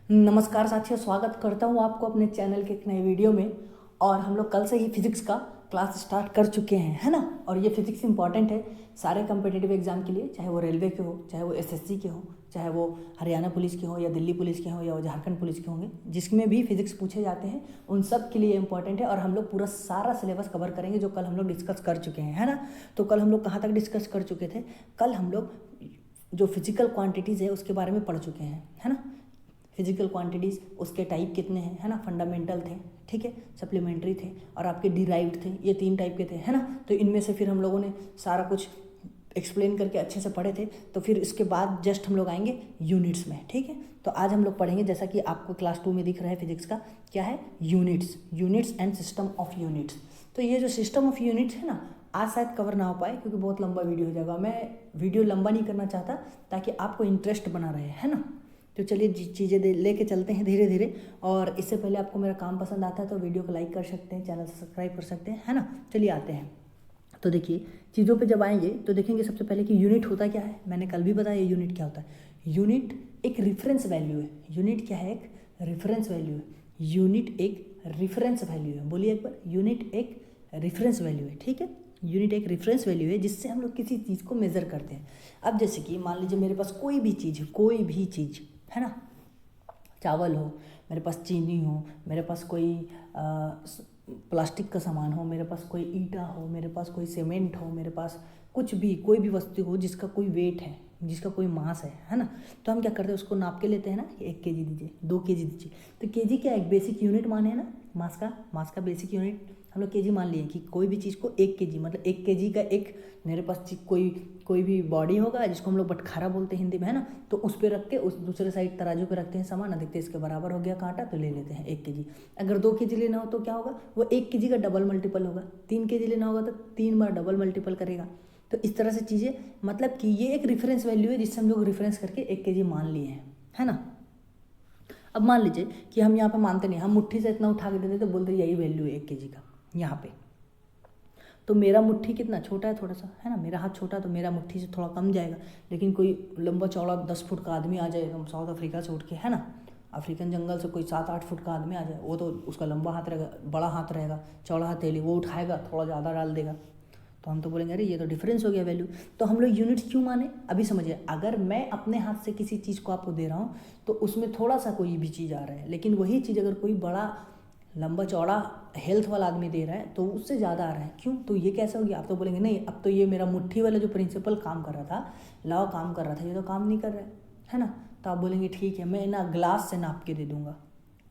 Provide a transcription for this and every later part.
नमस्कार साथियों, स्वागत करता हूँ आपको अपने चैनल के एक नए वीडियो में। और हम लोग कल से ही फिजिक्स का क्लास स्टार्ट कर चुके हैं, है ना। और ये फिजिक्स इंपॉर्टेंट है सारे कम्पिटिटिव एग्जाम के लिए, चाहे वो रेलवे के हो, चाहे वो एसएससी के हो, चाहे वो हरियाणा पुलिस के हो, या दिल्ली पुलिस के हो, या वो झारखंड पुलिस के होंगे, जिसमें भी फिजिक्स पूछे जाते हैं उन सब के लिए इंपॉर्टेंट है। और हम लोग पूरा सारा सिलेबस कवर करेंगे जो कल हम लोग डिस्कस कर चुके हैं, है ना। तो कल हम लोग कहाँ तक डिस्कस कर चुके थे? कल हम लोग जो फिजिकल क्वांटिटीज़ है उसके बारे में पढ़ चुके हैं, है ना। फिजिकल क्वांटिटीज़, उसके टाइप कितने हैं, है ना। फंडामेंटल थे, ठीक है, सप्लीमेंट्री थे, और आपके डिराइव्ड थे। ये 3 टाइप के थे, है ना। तो इनमें से फिर हम लोगों ने सारा कुछ एक्सप्लेन करके अच्छे से पढ़े थे। तो फिर इसके बाद जस्ट हम लोग आएंगे यूनिट्स में, ठीक है। तो आज हम लोग पढ़ेंगे, जैसा कि आपको क्लास 2 में दिख रहा है फिजिक्स का, क्या है, units and system of units. तो ये जो सिस्टम ऑफ यूनिट्स है ना, आज शायद कवर ना हो पाए क्योंकि बहुत लंबा वीडियो हो जाएगा। मैं वीडियो लंबा नहीं करना चाहता ताकि आपको इंटरेस्ट बना रहे, है ना। तो चलिए चीज़ें लेके चलते हैं धीरे धीरे। और इससे पहले आपको मेरा काम पसंद आता है तो वीडियो को लाइक कर सकते हैं, चैनल सब्सक्राइब कर सकते हैं, है ना। चलिए आते हैं। तो देखिए, चीज़ों पे जब आएंगे तो देखेंगे सबसे पहले कि यूनिट होता क्या है। मैंने कल भी बताया यूनिट क्या होता है। यूनिट एक रिफरेंस वैल्यू है। यूनिट क्या है? एक रेफरेंस वैल्यू है। यूनिट एक रेफरेंस वैल्यू है। बोलिए एक बार, यूनिट एक रेफरेंस वैल्यू है, ठीक है। यूनिट एक रेफरेंस वैल्यू है जिससे हम लोग किसी चीज़ को मेज़र करते हैं। अब जैसे कि मान लीजिए मेरे पास कोई भी चीज़ है ना। चावल हो, मेरे पास चीनी हो, मेरे पास कोई प्लास्टिक का सामान हो, मेरे पास कोई ईंटा हो, मेरे पास कोई सीमेंट हो, मेरे पास कुछ भी कोई भी वस्तु हो जिसका कोई वेट है, जिसका कोई मास है ना। तो हम क्या करते हैं, उसको नाप के लेते हैं ना। 1 kg दीजिए, 2 kg दीजिए। तो केजी क्या एक बेसिक यूनिट माने है ना। मास का बेसिक यूनिट हम लोग केजी मान लिए कि कोई भी चीज़ को 1 kg, मतलब 1 kg का एक मेरे पास कोई भी बॉडी होगा जिसको हम लोग बटखारा बोलते हैं हिंदी में, है ना। तो उस पर रख के उस दूसरे साइड तराजू पे रखते हैं सामान, अधिकतर इसके बराबर हो गया कांटा तो ले लेते हैं 1 kg। अगर 2 kg लेना हो तो क्या होगा, वो 1 kg का डबल मल्टीपल होगा। 3 kg लेना होगा तो 3 बार डबल मल्टीपल करेगा। तो इस तरह से चीज़ें, मतलब कि ये एक रेफरेंस वैल्यू है जिससे हम लोग रेफरेंस करके 1 kg मान लिए हैं, है ना। अब मान लीजिए कि हम यहाँ पे मानते नहीं, हम मुट्ठी से इतना उठा के देते तो बोलते यही वैल्यू है 1 kg का यहाँ पे। तो मेरा मुट्ठी कितना छोटा है, थोड़ा सा, है ना। मेरा हाथ छोटा तो मेरा मुट्ठी से थोड़ा कम जाएगा। लेकिन कोई लंबा चौड़ा 10 फुट का आदमी आ जाए एकदम साउथ अफ्रीका से उठ के, है ना, अफ्रीकन जंगल से कोई 7-8 फुट का आदमी आ जाए, वो तो उसका लंबा हाथ रहेगा, बड़ा हाथ रहेगा, चौड़ा हथेली, वो उठाएगा, थोड़ा ज़्यादा डाल देगा। तो हम तो बोलेंगे अरे ये तो डिफरेंस हो गया वैल्यू। तो हम लोग यूनिट्स क्यों माने, अभी समझिए। अगर मैं अपने हाथ से किसी चीज़ को आपको दे रहा हूँ तो उसमें थोड़ा सा कोई भी चीज़ आ रहा है, लेकिन वही चीज़ अगर कोई बड़ा लंबा चौड़ा हेल्थ वाला आदमी दे रहा है तो उससे ज़्यादा आ रहा है। क्यों? तो ये कैसे हो गया? आप तो बोलेंगे नहीं, अब तो ये मेरा मुट्ठी वाला जो प्रिंसिपल काम कर रहा था, लॉ काम कर रहा था, ये तो काम नहीं कर रहा है ना। तो आप बोलेंगे ठीक है, मैं ना ग्लास से नाप के दे दूंगा।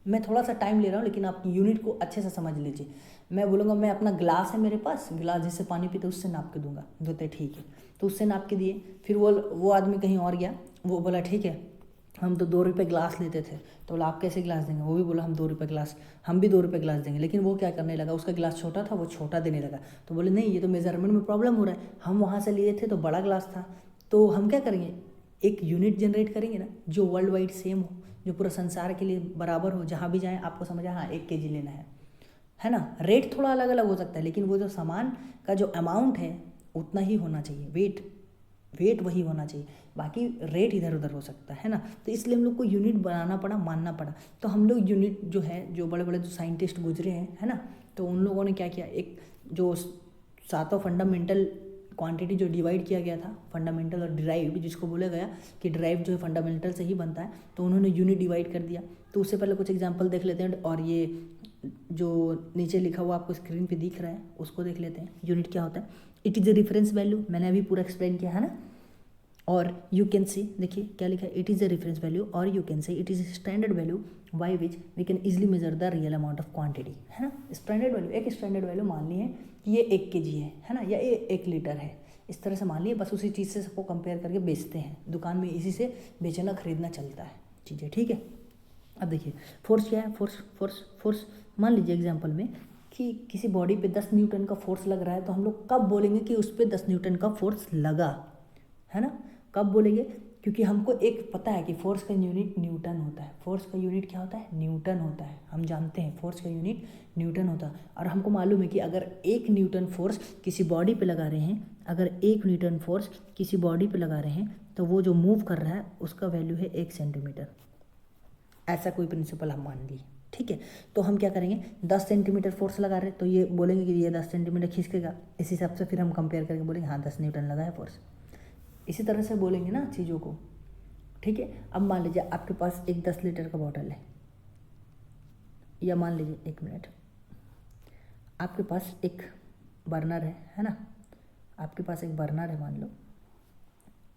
मैं थोड़ा सा टाइम ले रहा हूँ लेकिन आप यूनिट को अच्छे से समझ लीजिए। मैं बोलूँगा मैं अपना ग्लास है मेरे पास, ग्लास जिससे पानी पीते उससे नाप के दूंगा, बोलते ठीक है। तो उससे नाप के दिए, फिर वो आदमी कहीं और गया, वो बोला ठीक है हम तो 2 रुपये ग्लास लेते थे। तो बोला आप कैसे ग्लास देंगे? वो भी बोला हम 2 रुपये ग्लास, हम भी 2 रुपये ग्लास देंगे। लेकिन वो क्या करने लगा, उसका ग्लास छोटा था, वो छोटा देने लगा। तो बोले नहीं, ये तो मेजरमेंट में प्रॉब्लम हो रहा है, हम वहाँ से लिए थे तो बड़ा ग्लास था। तो हम क्या करेंगे, एक यूनिट जनरेट करेंगे ना जो वर्ल्ड वाइड सेम हो, जो पूरा संसार के लिए बराबर हो, जहाँ भी जाएँ आपको समझ आए हाँ 1 kg लेना है ना। रेट थोड़ा अलग अलग हो सकता है लेकिन वो जो सामान का जो अमाउंट है उतना ही होना चाहिए, वेट वही होना चाहिए, बाकी रेट इधर उधर हो सकता है ना। तो इसलिए हम लोग को यूनिट बनाना पड़ा, मानना पड़ा। तो हम लोग यूनिट जो है, जो बड़े बड़े जो साइंटिस्ट गुजरे हैं, है ना, तो उन लोगों ने क्या किया, एक जो 7 फंडामेंटल क्वांटिटी जो डिवाइड किया गया था, फंडामेंटल और डिराइव्ड, जिसको बोला गया कि डिराइव्ड जो है फंडामेंटल से ही बनता है, तो उन्होंने यूनिट डिवाइड कर दिया। तो उससे पहले कुछ एग्जांपल देख लेते हैं, और ये जो नीचे लिखा हुआ आपको स्क्रीन पे दिख रहा है उसको देख लेते हैं। यूनिट क्या होता है? It is a reference value, मैंने अभी पूरा एक्सप्लेन किया है ना। और यू कैन सी, देखिए क्या लिखा है, it is a reference value, और you can say it is standard value by which we can easily measure the real amount of quantity, है ना। स्टैंडर्ड वैल्यू, एक स्टैंडर्ड वैल्यू मान ली है कि ये 1 kg है ना, या ये 1 लीटर है, इस तरह से मान लिए। बस उसी चीज़ से सबको कंपेयर करके बेचते हैं दुकान में, इसी से बेचना खरीदना चलता है चीज़ें, ठीक है। अब देखिए फोर्स क्या है, फोर्स मान लीजिए एग्जाम्पल में कि किसी बॉडी पे 10 न्यूटन का फोर्स लग रहा है, तो हम लोग कब बोलेंगे कि उस पर 10 न्यूटन का फोर्स लगा, है ना। कब बोलेंगे? क्योंकि हमको एक पता है कि फोर्स का यूनिट न्यूटन होता है। फोर्स का यूनिट क्या होता है? न्यूटन होता है। हम जानते हैं फोर्स का यूनिट न्यूटन होता है। और हमको मालूम है कि अगर 1 न्यूटन फोर्स किसी बॉडी पे लगा रहे हैं, अगर 1 न्यूटन फोर्स किसी बॉडी पे लगा रहे हैं तो वो जो मूव कर रहा है उसका वैल्यू है 1 सेंटीमीटर। ऐसा कोई प्रिंसिपल हम मान लिए, ठीक है। तो हम क्या करेंगे, 10 सेंटीमीटर फोर्स लगा रहे हैं तो ये बोलेंगे कि ये 10 सेंटीमीटर खींचेगा, इस हिसाब से फिर हम कंपेयर करके बोलेंगे हाँ 10 न्यूटन लगा है फोर्स। इसी तरह से बोलेंगे ना चीज़ों को, ठीक है। अब मान लीजिए आपके पास एक 10 लीटर का बॉटल है, या मान लीजिए 1 मिनट, आपके पास एक बर्नर है ना, आपके पास एक बर्नर है, मान लो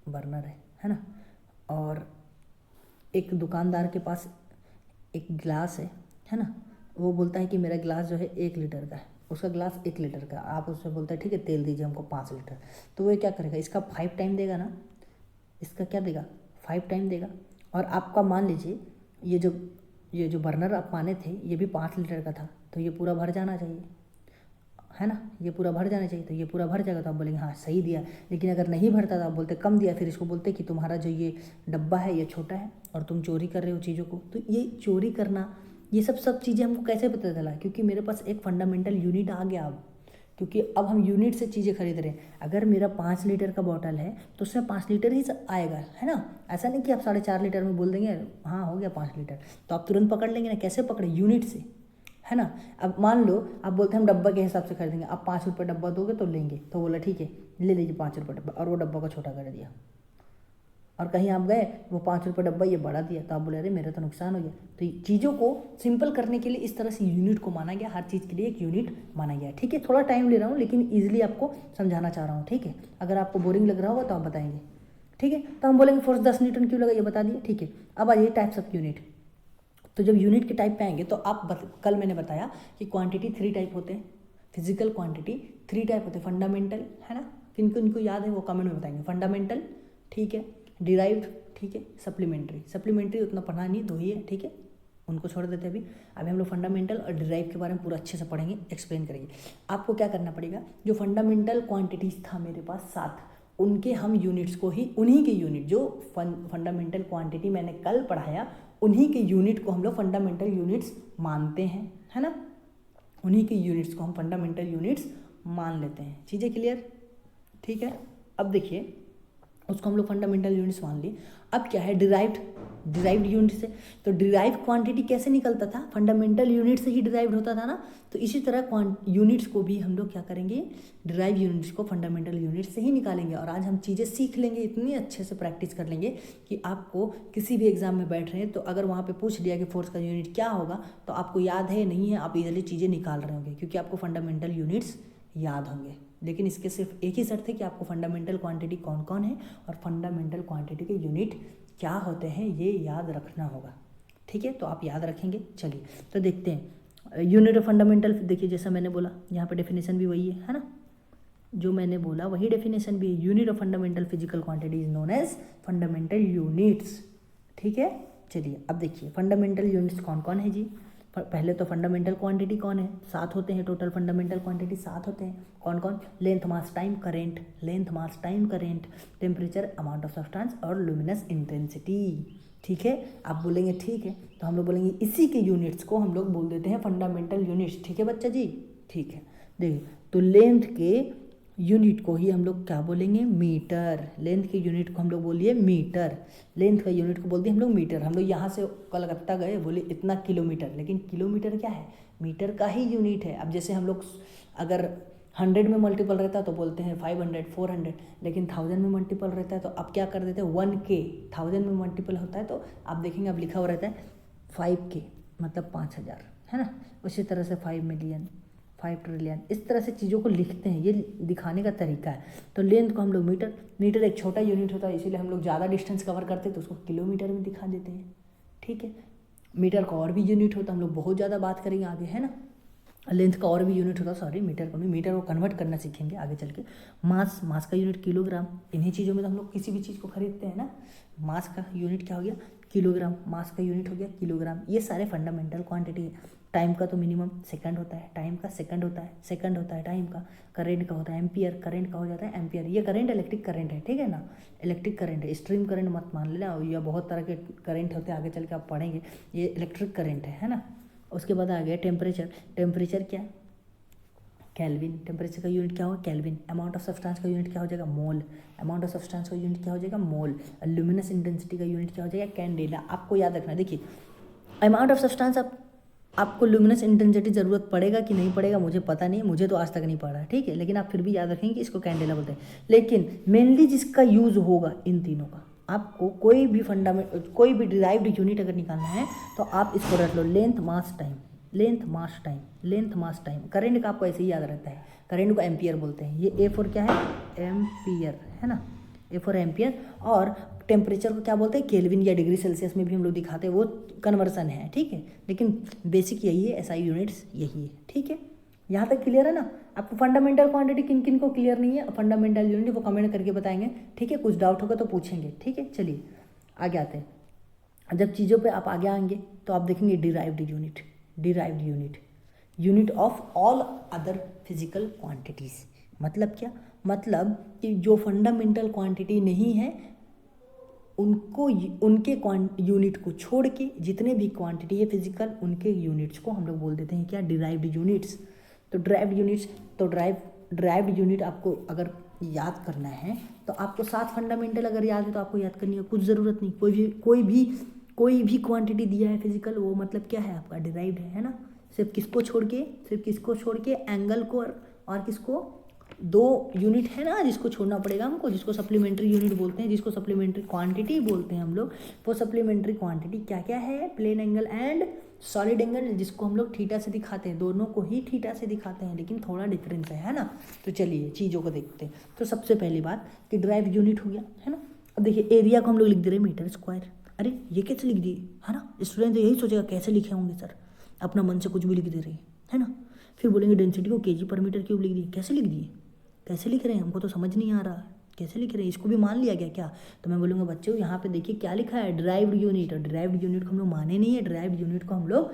बर्नर है ना, और एक दुकानदार के पास एक गिलास है ना, वो बोलता है कि मेरा गिलास जो है 1 लीटर का है, उसका गिलास 1 लीटर का, आप उससे बोलते हैं ठीक है तेल दीजिए हमको 5 लीटर, तो वो क्या करेगा, इसका 5 टाइम देगा ना, इसका क्या देगा 5 टाइम देगा। और आपका मान लीजिए ये जो बर्नर आप माने थे ये भी 5 लीटर का था, तो ये पूरा भर जाना चाहिए, है ना, ये पूरा भर जाना चाहिए, तो ये पूरा भर जाएगा तो आप बोलेंगे हाँ सही दिया। लेकिन अगर नहीं भरता तो आप बोलते कम दिया, फिर इसको बोलते कि तुम्हारा जो ये डब्बा है ये छोटा है और तुम चोरी कर रहे हो चीज़ों को। तो ये चोरी करना, ये सब चीज़ें हमको कैसे पता चला, क्योंकि मेरे पास एक फंडामेंटल यूनिट आ गया अब, क्योंकि अब हम यूनिट से चीज़ें खरीद रहे हैं। अगर मेरा 5 लीटर का बॉटल है तो उसमें 5 लीटर ही आएगा, है ना। ऐसा नहीं कि आप 4.5 लीटर में बोल देंगे हाँ हो गया 5 लीटर, तो आप तुरंत पकड़ लेंगे ना, कैसे पकड़े, यूनिट से, है ना। अब मान लो आप बोलते हैं हम डब्बा के हिसाब से खरीदेंगे, आप 5 रुपये डब्बा दोगे तो लेंगे, तो बोला ठीक है ले लीजिए 5 रुपये डब्बा, और वो डब्बा को छोटा कर दिया। और कहीं आप गए वो 5 रुपये डब्बा ये बढ़ा दिया, तो आप बोले अरे मेरा तो नुकसान हो गया। तो चीज़ों को सिंपल करने के लिए इस तरह से यूनिट को माना गया, हर चीज़ के लिए एक यूनिट माना गया, ठीक है। थोड़ा टाइम ले रहा हूँ लेकिन ईजिली आपको समझाना चाह रहा हूँ, ठीक है। अगर आपको बोरिंग लग रहा होगा तो आप बताएंगे, ठीक है। तो हम बोलेंगे फोर्स 10 न्यूटन क्यों लगा ये बता दिए, ठीक है। अब आइए टाइप्स ऑफ यूनिट। तो जब यूनिट के टाइप पे आएंगे तो कल मैंने बताया कि क्वांटिटी 3 टाइप होते हैं, फिजिकल क्वांटिटी 3 टाइप होते हैं, फंडामेंटल, है ना, किनको इनको याद है वो कमेंट में बताएंगे। फंडामेंटल, ठीक है, डिराइव्ड, ठीक है, सप्लीमेंट्री उतना पढ़ना नहीं, 2 ही है, ठीक है, उनको छोड़ देते हैं अभी हम लोग फंडामेंटल और डिराइव के बारे में पूरा अच्छे से पढ़ेंगे, एक्सप्लेन करेंगे। आपको क्या करना पड़ेगा, जो फंडामेंटल क्वांटिटीज था मेरे पास 7, उनके हम यूनिट्स को ही, उन्हीं के यूनिट जो फंडामेंटल क्वांटिटी मैंने कल पढ़ाया उन्हीं के यूनिट को हम लोग फंडामेंटल यूनिट्स मानते हैं, है ना, उन्हीं के यूनिट्स को हम फंडामेंटल यूनिट्स मान लेते हैं। चीज़ें क्लियर, ठीक है। अब देखिए उसको हम लोग फंडामेंटल यूनिट्स मान लिए। अब क्या है, डिराइव्ड यूनिट से, तो डिराइव क्वांटिटी कैसे निकलता था, फंडामेंटल यूनिट से ही डिराइव्ड होता था ना। तो इसी तरह यूनिट्स को भी हम लोग क्या करेंगे, डिराइव यूनिट्स को फंडामेंटल यूनिट से ही निकालेंगे। और आज हम चीज़ें सीख लेंगे, इतनी अच्छे से प्रैक्टिस कर लेंगे कि आपको किसी भी एग्जाम में बैठ रहे हैं तो अगर वहाँ पे पूछ लिया कि फोर्स का यूनिट क्या होगा तो आपको याद है नहीं है, आप इजीली चीज़ें निकाल रहे होंगे क्योंकि आपको फंडामेंटल यूनिट्स याद होंगे। लेकिन इसके सिर्फ एक ही शर्त है कि आपको फंडामेंटल क्वांटिटी कौन कौन है और फंडामेंटल क्वांटिटी के यूनिट क्या होते हैं ये याद रखना होगा, ठीक है। तो आप याद रखेंगे। चलिए तो देखते हैं यूनिट ऑफ फंडामेंटल। देखिए जैसा मैंने बोला यहाँ पे डेफिनेशन भी वही है ना, जो मैंने बोला वही डेफिनेशन भी है। Unit of fundamental physical quantity is known as fundamental units, ठीक है। चलिए अब देखिए फंडामेंटल यूनिट्स कौन कौन है जी। पहले तो फंडामेंटल क्वांटिटी कौन है, 7 होते हैं टोटल, फंडामेंटल क्वांटिटी 7 होते हैं। कौन कौन, length mass time current, length mass time current, temperature, amount of substance और लुमिनस इंटेंसिटी, ठीक है। आप बोलेंगे ठीक है, तो हम लोग बोलेंगे इसी के यूनिट्स को हम लोग बोल देते हैं फंडामेंटल यूनिट्स, ठीक है बच्चा जी, ठीक है। देखिए तो लेंथ के यूनिट को ही हम लोग क्या बोलेंगे, मीटर। लेंथ के यूनिट को हम लोग बोलिए मीटर, लेंथ का यूनिट को बोल दिए हम लोग मीटर। हम लोग यहाँ से कलकत्ता गए बोले इतना किलोमीटर, लेकिन किलोमीटर क्या है, मीटर का ही यूनिट है। अब जैसे हम लोग अगर 100 में मल्टीपल रहता है तो बोलते हैं 500 400, लेकिन 1000 में मल्टीपल रहता है तो अब क्या कर देते हैं 1K। 1000 में मल्टीपल होता है तो आप देखेंगे अब लिखा हुआ रहता है 5K मतलब 5000, है ना। उसी तरह से 5 मिलियन, 5 ट्रिलियन, इस तरह से चीज़ों को लिखते हैं, ये दिखाने का तरीका है। तो लेंथ को हम लोग मीटर एक छोटा यूनिट होता है, इसीलिए हम लोग ज़्यादा डिस्टेंस कवर करते हैं तो उसको किलोमीटर में दिखा देते हैं, ठीक है। मीटर का और भी यूनिट होता है, हम लोग बहुत ज़्यादा बात करेंगे आगे, है ना। लेंथ का और भी यूनिट होता है, सॉरी मीटर को नहीं, मीटर को कन्वर्ट करना सीखेंगे आगे चल के। मास का यूनिट किलोग्राम, इन्हीं चीज़ों में तो हम लोग किसी भी चीज़ को खरीदते हैं ना। मास का यूनिट क्या हो गया, किलोग्राम, मास का यूनिट हो गया किलोग्राम। ये सारे फंडामेंटल क्वांटिटी है। टाइम का तो मिनिमम सेकंड होता है, टाइम का सेकंड होता है, सेकंड होता है टाइम का। करेंट का होता है एम्पियर, करेंट का हो जाता है एम्पियर। ये करेंट इलेक्ट्रिक करेंट है, ठीक है ना, इलेक्ट्रिक करेंट है, स्ट्रीम करेंट मत मान लेना। या बहुत तरह के करेंट होते हैं, आगे चल के आप पढ़ेंगे, ये इलेक्ट्रिक करेंट है ना। उसके बाद आ गया टेम्परेचर। टेम्परेचर क्या, केल्विन। टेम्परेचर का यूनिट क्या होगा, केल्विन। अमाउंट ऑफ सब्सटेंस का यूनिट क्या हो जाएगा, मोल। अमाउंट ऑफ सब्सटेंस का यूनिट क्या हो जाएगा, मोल। लुमिनस इंटेंसिटी का यूनिट क्या हो जाएगा, कैंडेला। आपको याद रखना, देखिए अमाउंट ऑफ सब्सटेंस आपको लुमिनस इंटेंसिटी ज़रूरत पड़ेगा कि नहीं पड़ेगा मुझे पता नहीं, मुझे तो आज तक नहीं पड़ा, ठीक है, लेकिन आप फिर भी याद रखेंगे कि इसको कैंडेला बोलते हैं। लेकिन मेनली जिसका यूज़ होगा इन तीनों का, आपको कोई भी कोई भी डिराइव्ड यूनिट अगर निकालना है तो आप इसको रख लो, length mass time, length mass time, length mass time. Current का आपको ऐसे ही याद रहता है, करंट को एम्पियर बोलते हैं। ये ए फॉर क्या है, एम्पियर, है ना, ए फॉर एम्पियर। और टेम्परेचर को क्या बोलते हैं, केल्विन या डिग्री सेल्सियस में भी हम लोग दिखाते हैं, वो कन्वर्सन है, ठीक है, लेकिन बेसिक यही है, एसआई यूनिट्स यही है, ठीक है। यहाँ तक क्लियर है ना। आपको फंडामेंटल क्वांटिटी किन किन को क्लियर नहीं है, फंडामेंटल यूनिट वो कमेंट करके बताएंगे, ठीक है, कुछ डाउट होगा तो पूछेंगे, ठीक है। चलिए आगे आते हैं। जब चीज़ों पे आप आगे आएंगे तो आप देखेंगे derived unit, derived unit, unit of all other physical quantities. मतलब क्या, मतलब कि जो फंडामेंटल क्वांटिटी नहीं है उनको, उनके यूनिट को छोड़ के जितने भी क्वांटिटी है फिजिकल, उनके यूनिट्स को हम लोग बोल देते हैं क्या, डिराइव्ड यूनिट्स। तो ड्राइव्ड यूनिट्स, तो ड्राइव्ड यूनिट आपको अगर याद करना है तो आपको 7 फंडामेंटल अगर याद है तो आपको याद करने की कुछ ज़रूरत नहीं। कोई भी क्वांटिटी दिया है फिजिकल, वो मतलब क्या है आपका, डिराइव्ड है ना। सिर्फ किसको छोड़ के एंगल को और किसको, 2 यूनिट है ना जिसको छोड़ना पड़ेगा हमको, जिसको सप्लीमेंट्री यूनिट बोलते हैं, जिसको सप्लीमेंट्री क्वांटिटी बोलते हैं हम लोग। वो सप्लीमेंट्री क्वांटिटी क्या क्या है, plane angle and solid angle, जिसको हम लोग थीटा से दिखाते हैं, दोनों को ही थीटा से दिखाते हैं, लेकिन थोड़ा डिफरेंस है ना। तो चलिए चीज़ों को देखते हैं। तो सबसे पहली बात कि ड्राइव यूनिट हो गया, है ना। अब देखिए एरिया को हम लोग लिख दे रहे हैं मीटर स्क्वायर। अरे ये कैसे लिख दिए, है ना, स्टूडेंट तो यही सोचेगा कैसे लिखे होंगे सर, अपना मन से कुछ भी लिख दे रहे हैं, है ना। फिर बोलेंगे डेंसिटी को केजी पर मीटर क्यूब लिख दिए, कैसे लिख दिए, कैसे लिख रहे हैं, हमको तो समझ नहीं आ रहा कैसे लिख रहे हैं, इसको भी मान लिया गया क्या। तो मैं बोलूँगा बच्चों यहाँ पे देखिए क्या लिखा है, ड्राइव्ड यूनिट। और ड्राइव्ड यूनिट को हम लोग माने नहीं है, ड्राइव्ड यूनिट को हम लोग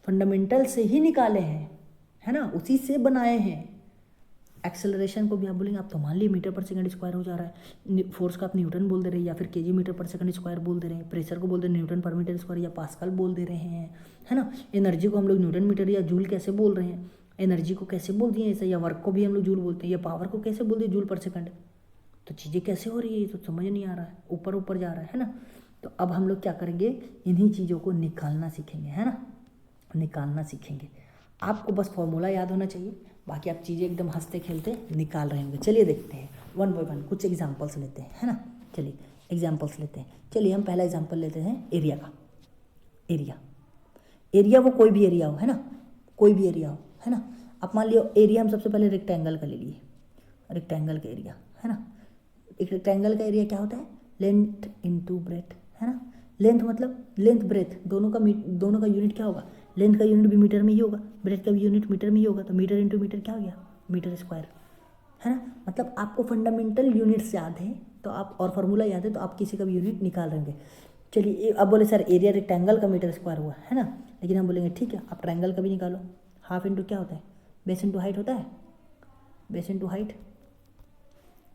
फंडामेंटल से ही निकाले हैं, है ना, उसी से बनाए हैं। एक्सेलरेशन को भी आप बोलेंगे, आप तो मान लिए मीटर पर सेकंड स्क्वायर हो जा रहा है, फोर्स का आप न्यूटन बोल दे रहे हैं या फिर केजी मीटर पर सेकंड स्क्वायर बोल दे रहे हैं, प्रेशर को बोल दे रहे हैं न्यूटन पर मीटर स्क्वायर या पास्कल बोल दे रहे हैं, है ना। एनर्जी को हम लोग न्यूटन मीटर या जूल कैसे बोल रहे हैं, एनर्जी को कैसे बोल दिए ऐसे, या वर्क को भी हम लोग जूल बोलते हैं, या पावर को कैसे बोल दिए जूल पर सेकंड। तो चीज़ें कैसे हो रही है ये तो समझ नहीं आ रहा है, ऊपर ऊपर जा रहा है ना। तो अब हम लोग क्या करेंगे, इन्हीं चीज़ों को निकालना सीखेंगे, है ना, निकालना सीखेंगे। आपको बस फॉर्मूला याद होना चाहिए, बाकी आप चीज़ें एकदम हंसते खेलते निकाल रहे होंगे। चलिए देखते हैं 1 बाय 1 कुछ एग्जाम्पल्स लेते हैं, है ना। चलिए एग्जाम्पल्स लेते हैं। चलिए हम पहला एग्जाम्पल लेते हैं एरिया का। एरिया वो कोई भी एरिया हो, है ना, कोई भी एरिया हो, है ना। आप मान लियो एरिया हम सबसे पहले रेक्टेंगल का ले लिए, रेक्टेंगल का एरिया, है ना। एक रेक्टेंगल का एरिया क्या होता है, लेंथ इनटू ब्रेथ, है ना। लेंथ मतलब लेंथ ब्रेथ दोनों का यूनिट क्या होगा, लेंथ का यूनिट भी मीटर में ही होगा, ब्रेथ का भी यूनिट मीटर में ही होगा, तो मीटर इंटू मीटर क्या हो गया, मीटर स्क्वायर, है ना। मतलब आपको फंडामेंटल यूनिट्स याद है तो आप, और फार्मूला याद है तो आप किसी का भी यूनिट निकाल लेंगे। चलिए अब बोले सर एरिया रेक्टेंगल का मीटर स्क्वायर हुआ, है ना, लेकिन हम बोलेंगे ठीक है आप ट्रायंगल का भी निकालो। हाफ इंटू क्या होता है, बेस इंटू हाइट होता है, base into height,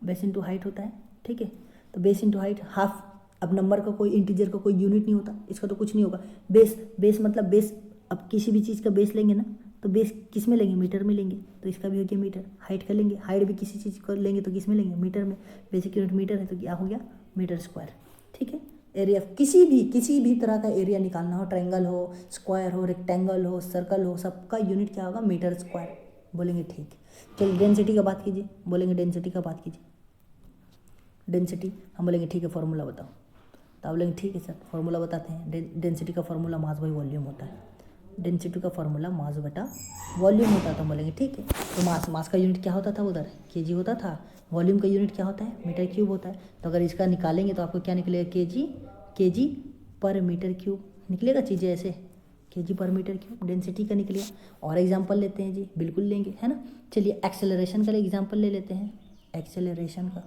base into height होता है, ठीक है। तो बेस इंटू हाइट, हाफ, अब नंबर का कोई इंटीजर का कोई यूनिट नहीं होता, इसका तो कुछ नहीं होगा। बेस मतलब बेस, अब किसी भी चीज़ का बेस लेंगे ना तो बेस किस में लेंगे, मीटर में लेंगे, तो इसका भी हो गया मीटर। हाइट का लेंगे, हाइट भी किसी चीज़ का लेंगे तो किस में लेंगे, मीटर में, बेसिक यूनिट मीटर है तो क्या हो गया, मीटर स्क्वायर, ठीक है। एरिया किसी भी तरह का एरिया निकालना हो, ट्रायंगल हो, स्क्वायर हो, रेक्टेंगल हो, सर्कल हो, सबका यूनिट क्या होगा, मीटर स्क्वायर। बोलेंगे ठीक। चलिए डेंसिटी का बात कीजिए, बोलेंगे डेंसिटी का बात कीजिए, डेंसिटी हम बोलेंगे ठीक है फॉर्मूला बताओ, तो आप बोलेंगे ठीक है सर फॉर्मूला बताते हैं। डेंसिटी का फॉर्मूला मास बाई वॉल्यूम होता है, डेंसिटी का फॉर्मूला मास बटा वॉल्यूम होता था। बोलेंगे ठीक है, तो मास का यूनिट क्या होता था उधर, केजी होता था, वॉल्यूम का यूनिट क्या होता है, मीटर क्यूब होता है। तो अगर इसका निकालेंगे तो आपको क्या निकलेगा, केजी पर मीटर क्यूब निकलेगा, चीज़ें ऐसे, केजी पर मीटर क्यूब डेंसिटी का निकलेगा। और एग्जांपल लेते हैं जी, बिल्कुल लेंगे, है ना। चलिए एक्सेलरेशन का एग्जांपल ले लेते हैं, एक्सेलरेशन का,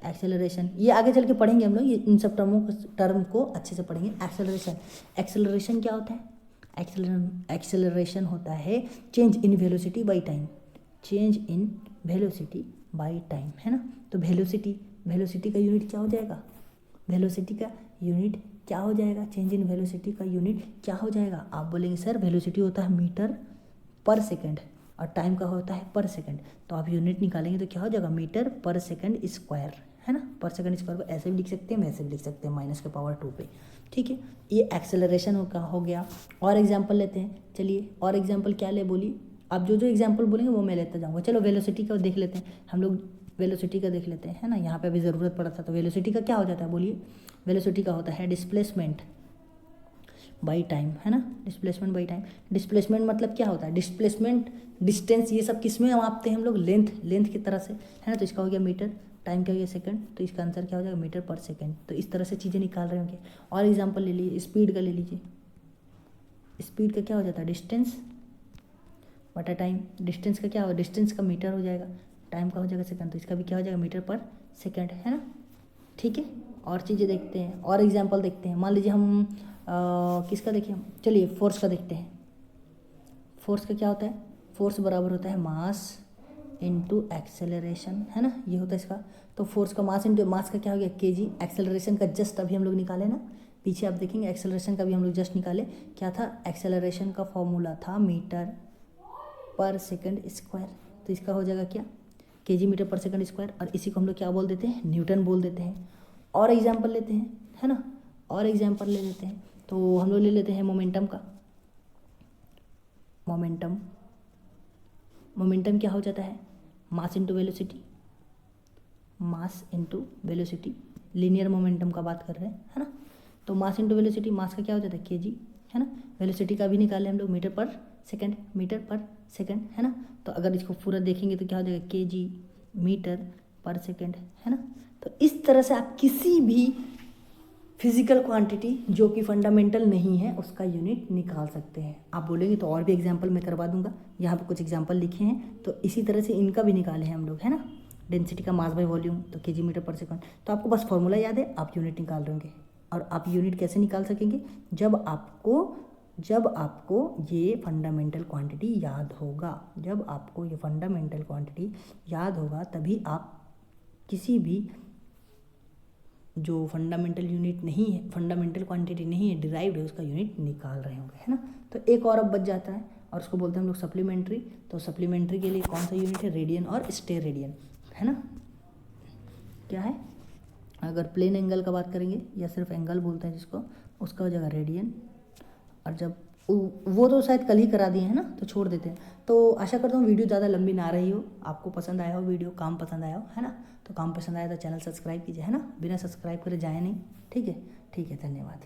एक्सेलरेशन ये आगे चल के पढ़ेंगे हम लोग, ये इन सब टर्म को अच्छे से पढ़ेंगे। एक्सेलरेशन क्या होता है, एक्सेलरेशन होता है change in velocity by time, change in velocity by time, है ना। तो वेलोसिटी का यूनिट क्या हो जाएगा, वेलोसिटी का यूनिट क्या हो जाएगा, चेंज इन वेलोसिटी का यूनिट क्या हो जाएगा। आप बोलेंगे सर वेलोसिटी होता है मीटर पर सेकंड और टाइम का होता है पर सेकंड, तो आप यूनिट निकालेंगे तो क्या हो जाएगा, मीटर पर सेकंड स्क्वायर, है ना। पर सेकंड स्क्वायर को ऐसे भी लिख सकते हैं, वैसे भी लिख सकते हैं, -2 पे। ठीक है, ये एक्सेलरेशन का हो गया। और एग्जांपल लेते हैं, चलिए और एग्जांपल क्या ले बोलिए, आप जो जो एग्जांपल बोलेंगे वो मैं लेता जाऊँगा। चलो वेलोसिटी का देख लेते हैं हम लोग, वेलोसिटी का देख लेते हैं, है ना, यहाँ पे अभी ज़रूरत पड़ा था। तो वेलोसिटी का क्या हो जाता है बोलिए, वेलोसिटी का होता है डिस्प्लेसमेंट बाई टाइम, है ना, डिस्प्लेसमेंट बाई टाइम। डिस्प्लेसमेंट मतलब क्या होता है, डिस्प्लेसमेंट, डिस्टेंस, ये सब किस में मापते हैं हम लोग, लेंथ की तरह से, है ना। तो इसका हो गया मीटर, टाइम क्या हो गया सेकंड, तो इसका आंसर क्या हो जाएगा मीटर पर सेकंड। तो इस तरह से चीज़ें निकाल रहे होंगे। और एग्जांपल ले लीजिए, स्पीड का ले लीजिए, स्पीड का क्या हो जाता है डिस्टेंस बटा टाइम। डिस्टेंस का क्या होगा, डिस्टेंस का मीटर हो जाएगा, टाइम का हो जाएगा सेकंड, तो इसका भी क्या हो जाएगा मीटर पर सेकंड, है ना। ठीक है, और चीज़ें देखते हैं और एग्जांपल देखते हैं। मान लीजिए हम किसका देखिए, चलिए फोर्स का देखते हैं। फोर्स का क्या होता है, फोर्स बराबर होता है मास इनटू एक्सेलरेशन, है ना, ये होता है इसका। तो फोर्स का मास इनटू मास का क्या हो गया केजी। एक्सेलरेशन का जस्ट अभी हम लोग निकाले ना, पीछे आप देखेंगे एक्सेलरेशन का भी हम लोग जस्ट निकाले। क्या था, एक्सेलरेशन का फॉर्मूला था मीटर पर सेकंड स्क्वायर। तो इसका हो जाएगा क्या, केजी मीटर पर सेकंड स्क्वायर। और इसी को हम लोग क्या बोल देते हैं, न्यूटन बोल देते हैं। और एग्जाम्पल लेते हैं, है ना, और एग्जाम्पल ले लेते हैं। तो हम लोग ले लेते हैं मोमेंटम का। मोमेंटम क्या हो जाता है, mass into velocity, mass into velocity. Linear momentum का बात कर रहे हैं, है ना। तो मास इंटू वेलोसिटी, मास का क्या हो जाता है केजी, है ना। वेलोसिटी का भी निकाले हम लोग मीटर पर सेकंड, मीटर पर सेकंड, है ना। तो अगर इसको पूरा देखेंगे तो क्या हो जाएगा केजी मीटर पर सेकंड, है ना। तो इस तरह से आप किसी भी फिजिकल क्वांटिटी जो कि फंडामेंटल नहीं है उसका यूनिट निकाल सकते हैं। आप बोलेंगे तो और भी एग्जांपल मैं करवा दूंगा, यहाँ पे कुछ एग्जांपल लिखे हैं, तो इसी तरह से इनका भी निकाले हैं हम लोग, है ना। डेंसिटी का मास बाय वॉल्यूम, तो केजी मीटर पर सेकंड। तो आपको बस फॉर्मूला याद है, आप यूनिट निकाल लेंगे। और आप यूनिट कैसे निकाल सकेंगे, जब आपको ये फंडामेंटल क्वांटिटी याद होगा। जब आपको ये फंडामेंटल क्वांटिटी याद होगा तभी आप किसी भी जो फंडामेंटल यूनिट नहीं है, फंडामेंटल क्वांटिटी नहीं है, डिराइव्ड है, उसका यूनिट निकाल रहे होंगे, है ना। तो एक और अब बच जाता है और उसको बोलते हैं हम लोग सप्लीमेंट्री। तो सप्लीमेंट्री के लिए कौन सा यूनिट है, रेडियन और स्टेयर रेडियन, है ना। क्या है, अगर प्लेन एंगल का बात करेंगे या सिर्फ एंगल बोलते हैं जिसको, उसका हो जाएगा रेडियन। और जब वो तो शायद कल ही करा दिए हैं ना, तो छोड़ देते हैं। तो आशा करता हूँ वीडियो ज़्यादा लंबी ना रही हो, आपको पसंद आया हो वीडियो, काम पसंद आया हो, है ना। तो काम पसंद आया तो चैनल सब्सक्राइब कीजिए, है ना, बिना सब्सक्राइब करे जाए नहीं। ठीक है, धन्यवाद।